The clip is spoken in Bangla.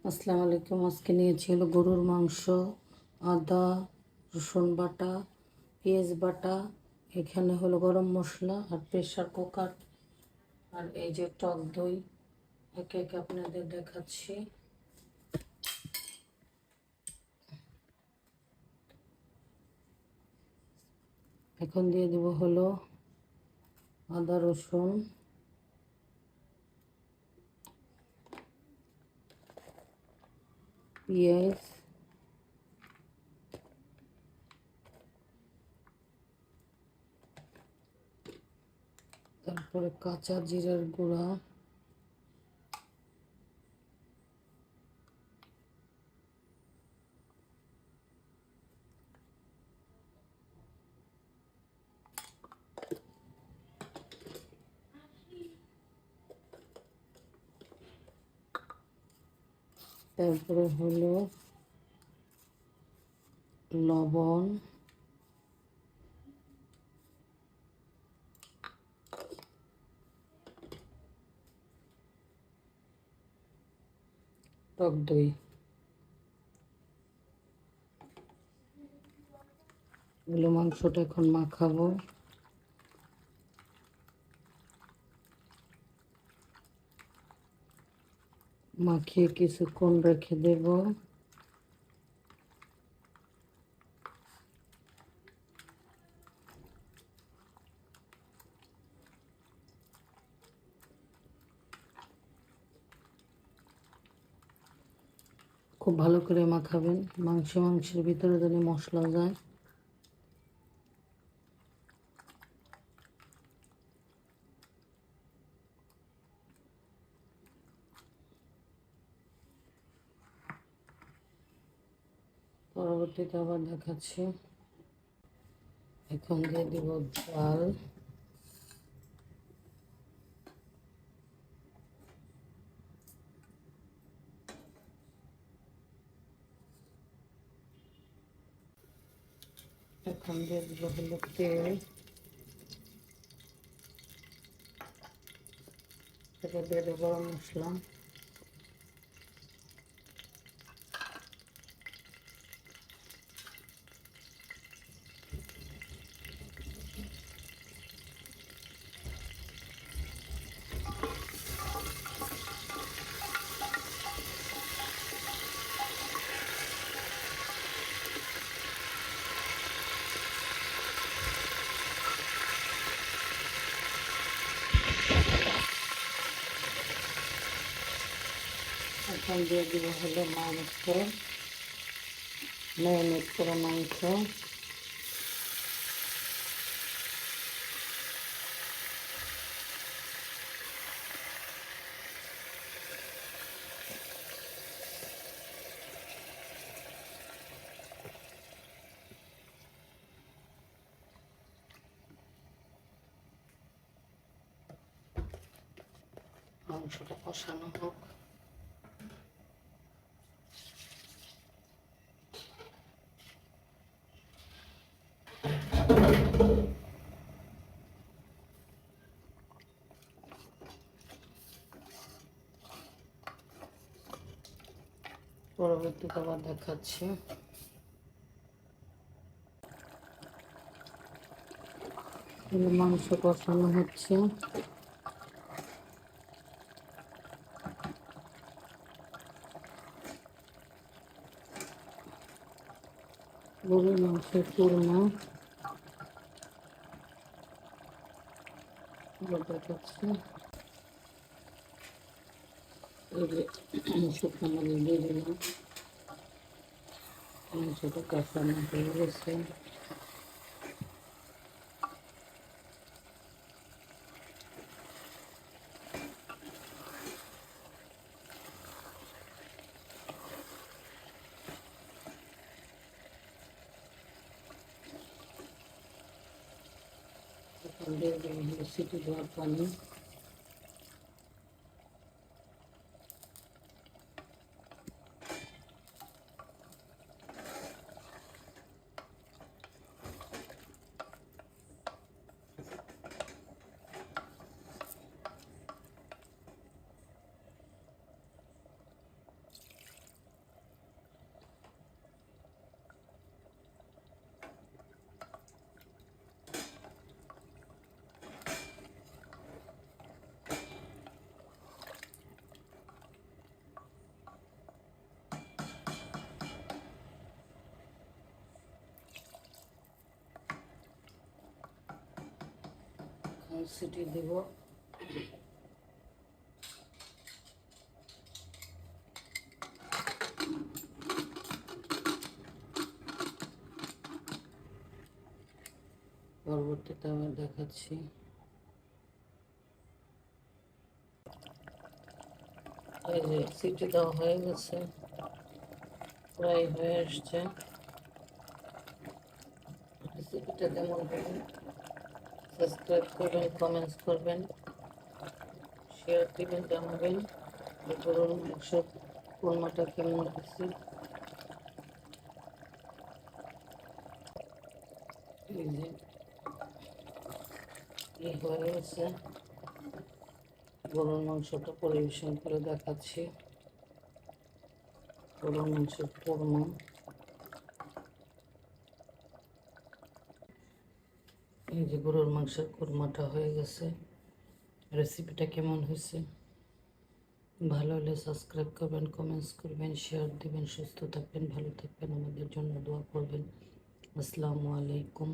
আসসালামু আলাইকুম। আজকে নিয়েছি হলো গরুর মাংস, আদা রসুন বাটা, পেঁয়াজ বাটা, এখানে হলো গরম মশলা আর প্রেসার কুকার, আর এই যে টক দই। একে একে আপনাদের দেখাচ্ছি। এখন দিয়ে দেব হলো আদা রসুন, পেঁয়াজ, তারপরে কাঁচা জিরার গুঁড়া, তারপরে হলো লবণ, টক দই। এগুলো মাংসটা এখন মাখাবো। মাখিয়ে কিছুক্ষণ রেখে দেব। খুব ভালো করে মাখাবেন, মাংসের ভিতরে যেন মশলা যায়। পরবর্তীতে আবার দেখাচ্ছি। এখন দিয়ে দিব ডাল, এখন দিয়ে দিব হলো তেল, এটা দিয়ে দেবো গরম মশলা, এখন দিয়ে দিব হলো ম্যারিনেট করা মাংস, মাংসটা কষানো হোক। পরবর্তীতে আবার দেখাচ্ছি। মাংস কষানো হচ্ছে। গরুর মাংসের চূর্ণা দেখাচ্ছি। এই যে শুকনো মরিচ দিয়ে দিলাম। মাংসটা কষানো হয়ে গেছে। এখন দিয়ে দেবো হলো সিটি দেওয়ার পানি। সিটি দেব। পরবর্তীতে আবার দেখাচ্ছি। এই যে সিটি দেওয়া হয়ে গেছে, প্রায় হয়ে আসছে। রেসিপিটা কেমন হবে সাবস্ক্রাইব করবেন, কমেন্টস করবেন, শেয়ার দিবেন, জানাবেন গরুর মাংস কোরমাটা কেমন হচ্ছে। এই যে এই হয়ে গেছে, গরুর মাংসটা পরিবেশন করে দেখাচ্ছি। গরুর মাংসের কোরমা, এই যে গরুর মাংসের কোরমাটা হয়ে গেছে। রেসিপিটা কেমন হয়েছে, ভালো হলে সাবস্ক্রাইব করবেন, কমেন্টস করবেন, শেয়ার দিবেন। সুস্থ থাকবেন, ভালো থাকবেন, আমাদের জন্য দোয়া করবেন। আসসালামু আলাইকুম।